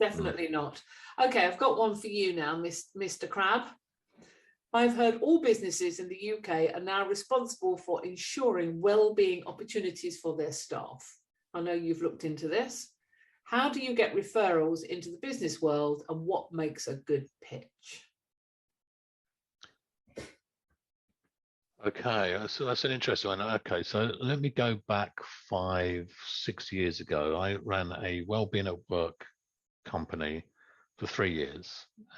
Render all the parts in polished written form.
definitely not. Okay, I've got one for you now, Mr. Crabb. I've heard all businesses in the UK are now responsible for ensuring well-being opportunities for their staff. I know you've looked into this. How do you get referrals into the business world, and what makes a good pitch? Okay, so that's an interesting one. Okay, so let me go back 5-6 years ago. I ran a Wellbeing at Work company for 3 years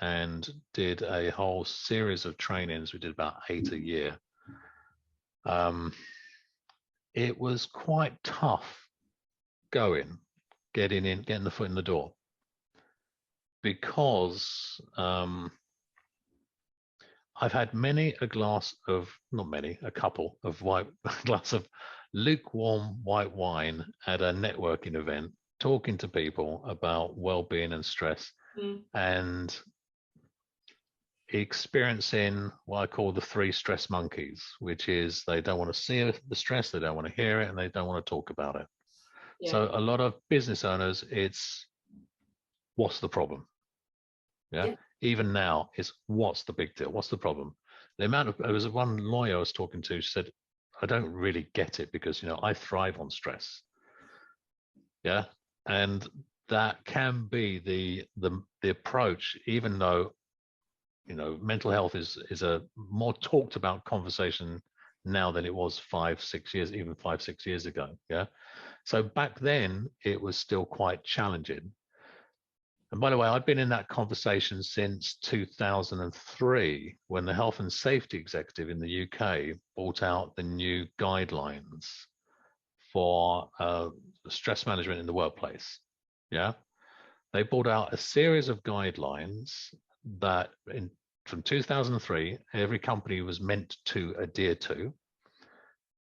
and did a whole series of trainings. We did about 8 a year. It was quite tough getting the foot in the door, because I've had a couple of glass of lukewarm white wine at a networking event, talking to people about well-being and stress, and experiencing what I call the 3 stress monkeys, which is they don't want to see the stress, they don't want to hear it, and they don't want to talk about it. Yeah. So a lot of business owners, it's what's the problem? Yeah. Even now, it's what's the big deal? What's the problem? There was one lawyer I was talking to, said, I don't really get it because, I thrive on stress. Yeah. And that can be the approach, even though, mental health is a more talked about conversation now than it was 5-6 years ago. Yeah. So back then it was still quite challenging. And by the way, I've been in that conversation since 2003, when the health and safety executive in the UK brought out the new guidelines for stress management in the workplace. Yeah. They brought out a series of guidelines that from 2003, every company was meant to adhere to.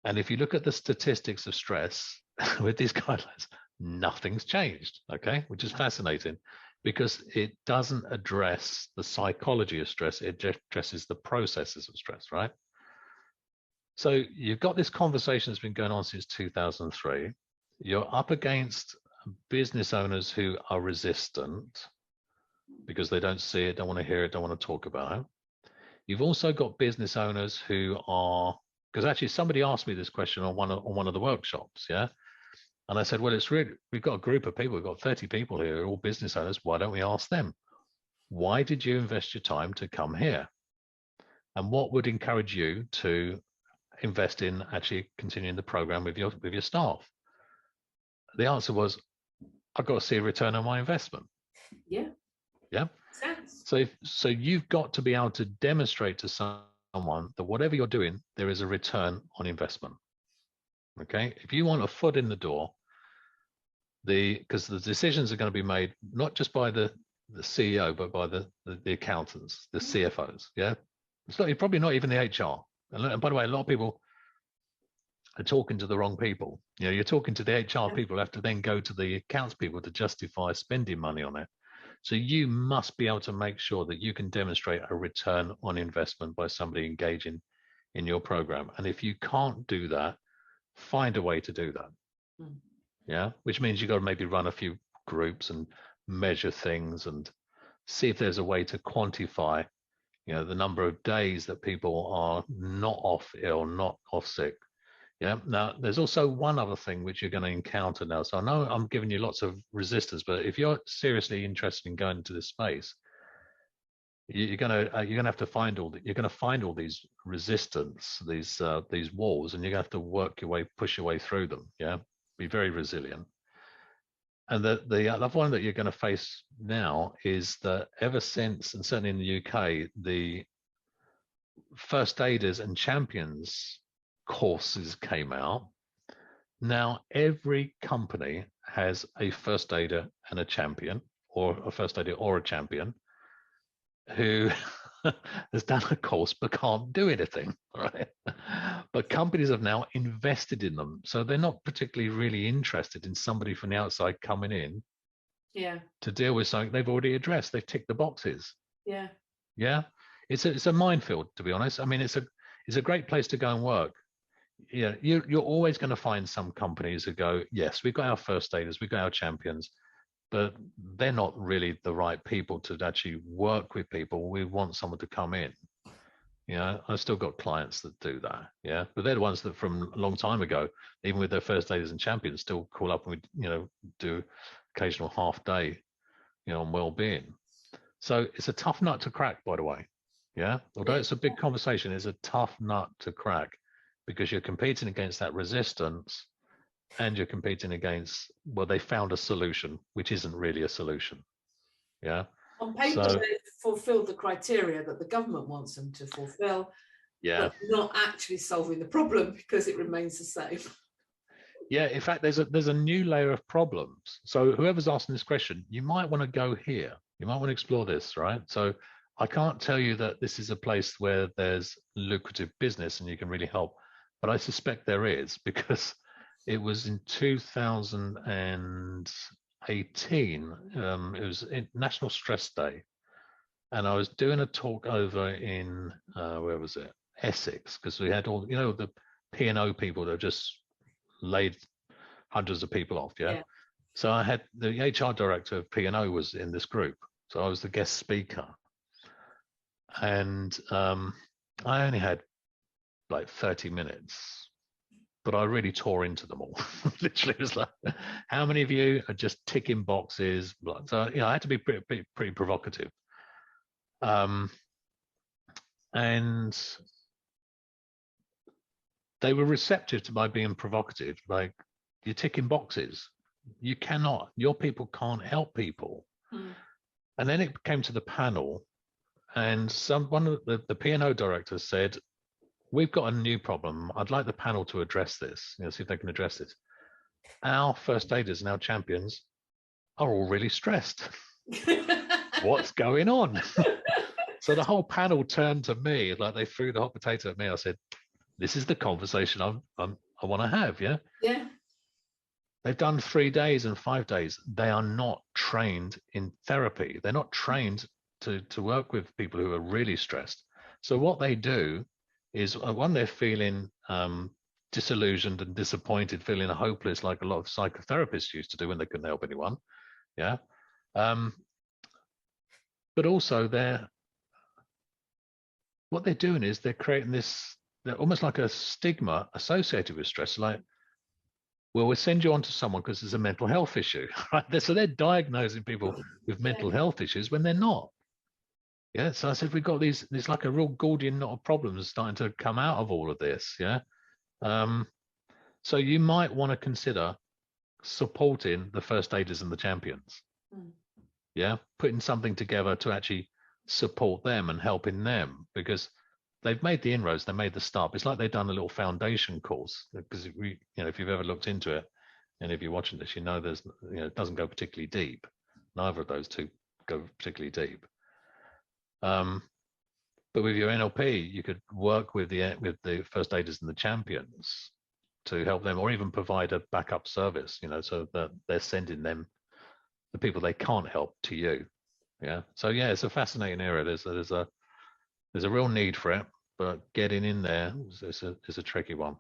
And if you look at the statistics of stress with these guidelines, nothing's changed, okay, which is fascinating, because it doesn't address the psychology of stress, it addresses the processes of stress, right? So you've got this conversation that's been going on since 2003. You're up against business owners who are resistant because they don't see it, don't want to hear it, don't want to talk about it. You've also got business owners who are, because actually somebody asked me this question on one of the workshops, yeah? And I said, well, we've got a group of people, we've got 30 people here, all business owners. Why don't we ask them? Why did you invest your time to come here? And what would encourage you to invest in actually continuing the program with your staff? The answer was, I've got to see a return on my investment. Yeah. Yeah. So you've got to be able to demonstrate to someone that whatever you're doing, there is a return on investment. Okay. If you want a foot in the door, because the decisions are going to be made not just by the CEO, but by the accountants, the CFOs. Yeah. It's probably not even the HR. And by the way, a lot of people are talking to the wrong people. You're talking to the HR people who have to then go to the accounts people to justify spending money on it. So you must be able to make sure that you can demonstrate a return on investment by somebody engaging in your program. And if you can't do that, find a way to do that. Yeah, which means you've got to maybe run a few groups and measure things and see if there's a way to quantify, the number of days that people are not off ill, not off sick. Yeah. Now, there's also one other thing which you're going to encounter now. So I know I'm giving you lots of resistance, but if you're seriously interested in going into this space, you're going to have to find all these resistance, these walls, and you're going to have to push your way through them. Yeah. Be very resilient. And the other one that you're going to face now is that ever since, and certainly in the UK, the first aiders and champions courses came out. Now every company has a first aider and a champion, or a first aider or a champion, who has done a course but can't do anything, right? But companies have now invested in them, so they're not particularly really interested in somebody from the outside coming in, to deal with something they've already addressed. They've ticked the boxes. Yeah. It's a minefield, to be honest. I mean, it's a great place to go and work. Yeah, you're always going to find some companies who go, yes, we've got our first aiders, we've got our champions, but they're not really the right people to actually work with people. We want someone to come in. I've still got clients that do that. Yeah. But they're the ones that from a long time ago, even with their first aiders and champions, still call up and we, do occasional half day, on well-being. So it's a tough nut to crack, by the way. Yeah. Although it's a big conversation, it's a tough nut to crack because you're competing against that resistance and you're competing against, well, they found a solution, which isn't really a solution. Yeah. On paper, they fulfill the criteria that the government wants them to fulfill, but not actually solving the problem because it remains the same. Yeah, in fact, there's a new layer of problems. So whoever's asking this question, you might want to go here. You might want to explore this, right? So I can't tell you that this is a place where there's lucrative business and you can really help, but I suspect there is because it was in 2018. It was National Stress Day, and I was doing a talk over in where was it? Essex, because we had all the P&O people that just laid hundreds of people off. Yeah. So I had the HR director of P&O was in this group, so I was the guest speaker, and I only had like 30 minutes. But I really tore into them all. Literally, it was like, how many of you are just ticking boxes? So, I had to be pretty provocative. And they were receptive to my being provocative. Like, you're ticking boxes. You cannot. Your people can't help people. Mm. And then it came to the panel, and one of the P&O directors said, we've got a new problem. I'd like the panel to address this, see if they can address this. Our first aiders and our champions are all really stressed. What's going on? So the whole panel turned to me, like they threw the hot potato at me. I said, this is the conversation I want to have, yeah? Yeah. They've done 3 days and 5 days. They are not trained in therapy. They're not trained to work with people who are really stressed. So what they do is when they're feeling disillusioned and disappointed, feeling hopeless, like a lot of psychotherapists used to do when they couldn't help anyone. Yeah. But also what they're doing is they're creating they're almost like a stigma associated with stress. Like, well, we'll send you on to someone because there's a mental health issue, right? So they're diagnosing people with mental health issues when they're not. Yeah, so I said we've got there's like a real Gordian knot of problems starting to come out of all of this. Yeah, so you might want to consider supporting the first aiders and the champions. Mm. Yeah, putting something together to actually support them and helping them because they've made the inroads, they made the start. It's like they've done a little foundation course because if you've ever looked into it, and if you're watching this, there's it doesn't go particularly deep. Neither of those two go particularly deep. But with your NLP, you could work with the first aiders and the champions to help them, or even provide a backup service, so that they're sending them the people they can't help to you. Yeah. So yeah, it's a fascinating area. There's a real need for it, but getting in there is a tricky one.